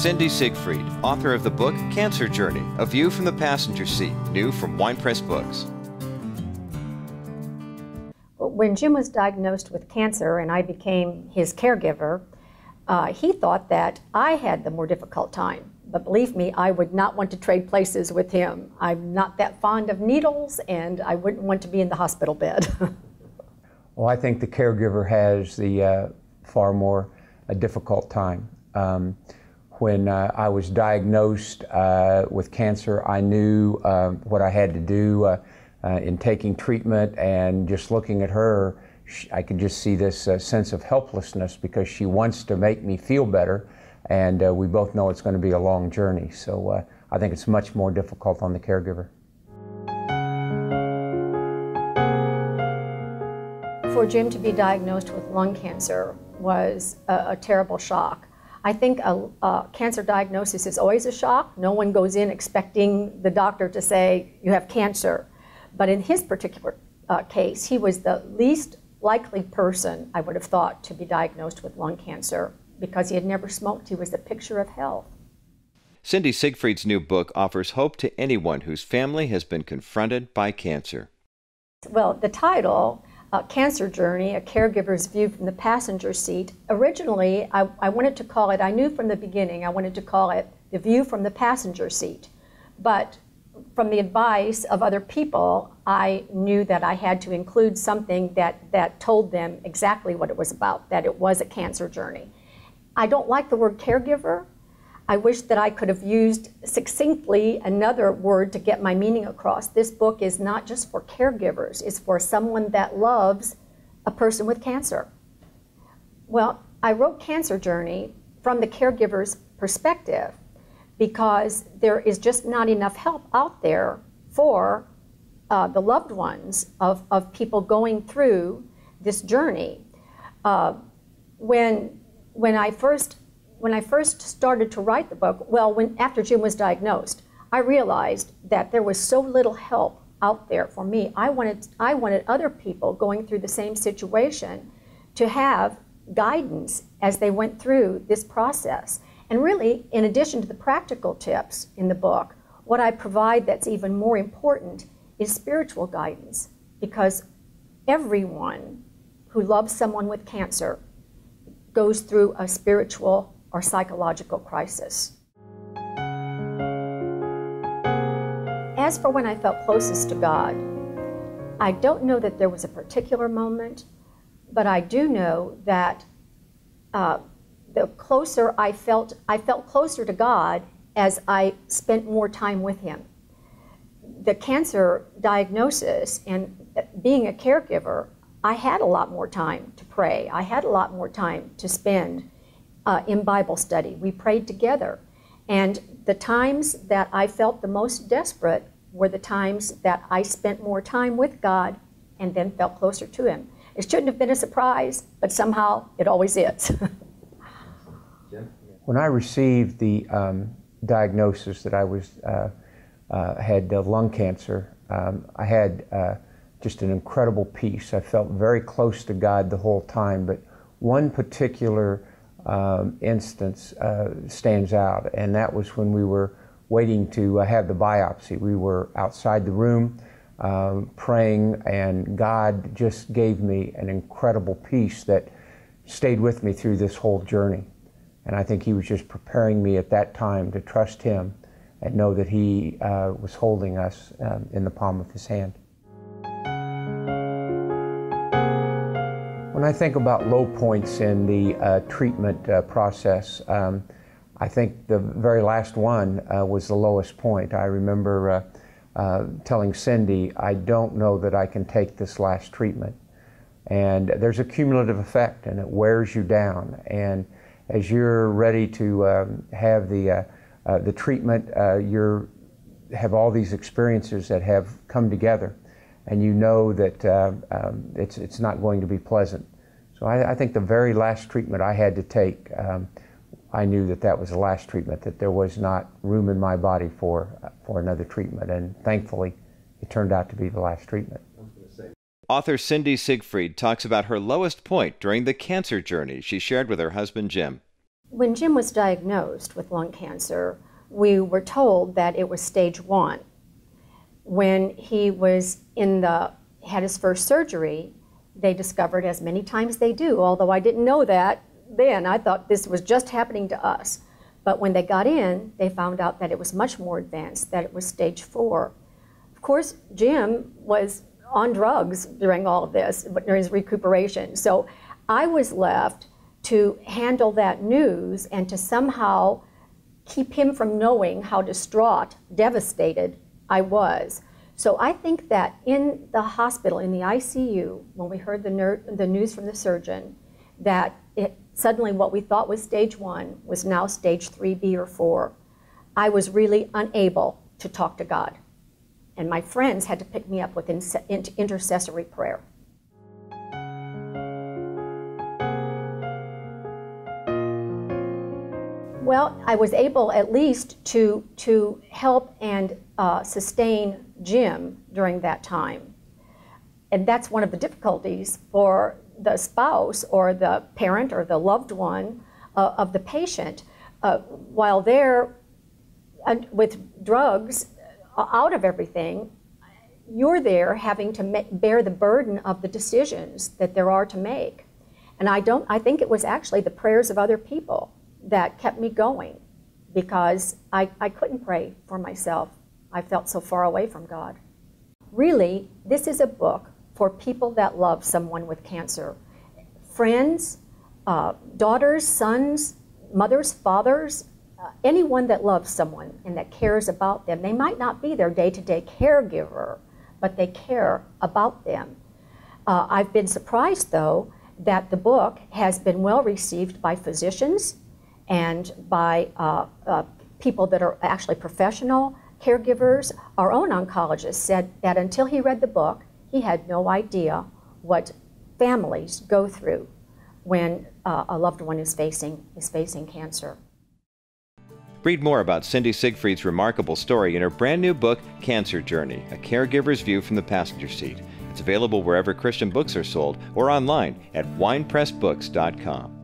Cynthia Siegfried, author of the book Cancer Journey, A View from the Passenger Seat, new from Winepress Books. When Jim was diagnosed with cancer and I became his caregiver, he thought that I had the more difficult time. But believe me, I would not want to trade places with him. I'm not that fond of needles, and I wouldn't want to be in the hospital bed. Well, I think the caregiver has the far more difficult time. When I was diagnosed with cancer, I knew what I had to do in taking treatment, and just looking at her, I could just see this sense of helplessness because she wants to make me feel better, and we both know it's going to be a long journey. So I think it's much more difficult on the caregiver. For Jim to be diagnosed with lung cancer was a terrible shock. I think a cancer diagnosis is always a shock. No one goes in expecting the doctor to say, you have cancer. But in his particular case, he was the least likely person, I would have thought, to be diagnosed with lung cancer because he had never smoked. He was the picture of health. Cynthia Siegfried's new book offers hope to anyone whose family has been confronted by cancer. Well, the title, Cancer Journey, A Caregiver's View from the Passenger Seat, originally I wanted to call it, I knew from the beginning I wanted to call it The View from the Passenger Seat. But from the advice of other people, I knew that I had to include something that told them exactly what it was about, that it was a cancer journey. I don't like the word caregiver. I wish that I could have used succinctly another word to get my meaning across. This book is not just for caregivers, it's for someone that loves a person with cancer. Well, I wrote Cancer Journey from the caregiver's perspective because there is just not enough help out there for the loved ones of people going through this journey. When I first started to write the book, well, after Jim was diagnosed, I realized that there was so little help out there for me. I wanted other people going through the same situation to have guidance as they went through this process. And really, in addition to the practical tips in the book, what I provide that's even more important is spiritual guidance, because everyone who loves someone with cancer goes through a spiritual or psychological crisis. As for when I felt closest to God, I don't know that there was a particular moment, but I do know that the closer I felt closer to God as I spent more time with Him. The cancer diagnosis and being a caregiver, I had a lot more time to pray. I had a lot more time to spend in Bible study. We prayed together. And the times that I felt the most desperate were the times that I spent more time with God and then felt closer to Him. It shouldn't have been a surprise, but somehow it always is. When I received the diagnosis that I had lung cancer, I had just an incredible peace. I felt very close to God the whole time, but one particular instance stands out, and that was when we were waiting to have the biopsy. We were outside the room praying, and God just gave me an incredible peace that stayed with me through this whole journey. And I think He was just preparing me at that time to trust Him and know that He was holding us in the palm of His hand. When I think about low points in the treatment process, I think the very last one was the lowest point. I remember telling Cindy, I don't know that I can take this last treatment. And there's a cumulative effect, and it wears you down. And as you're ready to have the treatment, you have all these experiences that have come together, and you know that it's not going to be pleasant. So I think the very last treatment I had to take, I knew that that was the last treatment, that there was not room in my body for another treatment, and thankfully it turned out to be the last treatment. Author Cynthia Siegfried talks about her lowest point during the cancer journey she shared with her husband Jim. When Jim was diagnosed with lung cancer, we were told that it was stage 1. When he had his first surgery, they discovered, as many times they do, although I didn't know that then, I thought this was just happening to us. But when they got in, they found out that it was much more advanced, that it was stage 4. Of course, Jim was on drugs during all of this, during his recuperation. So I was left to handle that news and to somehow keep him from knowing how distraught, devastated I was. So I think that in the hospital, in the ICU, when we heard the news from the surgeon, that suddenly what we thought was stage 1 was now stage 3B or 4, I was really unable to talk to God. And my friends had to pick me up with intercessory prayer. Well, I was able at least to help and sustain Jim during that time. And that's one of the difficulties for the spouse or the parent or the loved one of the patient. While they're with drugs out of everything, you're there having to bear the burden of the decisions that there are to make. And I think it was actually the prayers of other people that kept me going, because I couldn't pray for myself. I felt so far away from God. Really, this is a book for people that love someone with cancer. Friends, daughters, sons, mothers, fathers, anyone that loves someone and that cares about them. They might not be their day-to-day caregiver, but they care about them. I've been surprised, though, that the book has been well received by physicians and by people that are actually professional caregivers. Our own oncologist said that until he read the book, he had no idea what families go through when a loved one is facing cancer. Read more about Cynthia Siegfried's remarkable story in her brand new book, Cancer Journey, A Caregiver's View from the Passenger Seat. It's available wherever Christian books are sold or online at winepressbooks.com.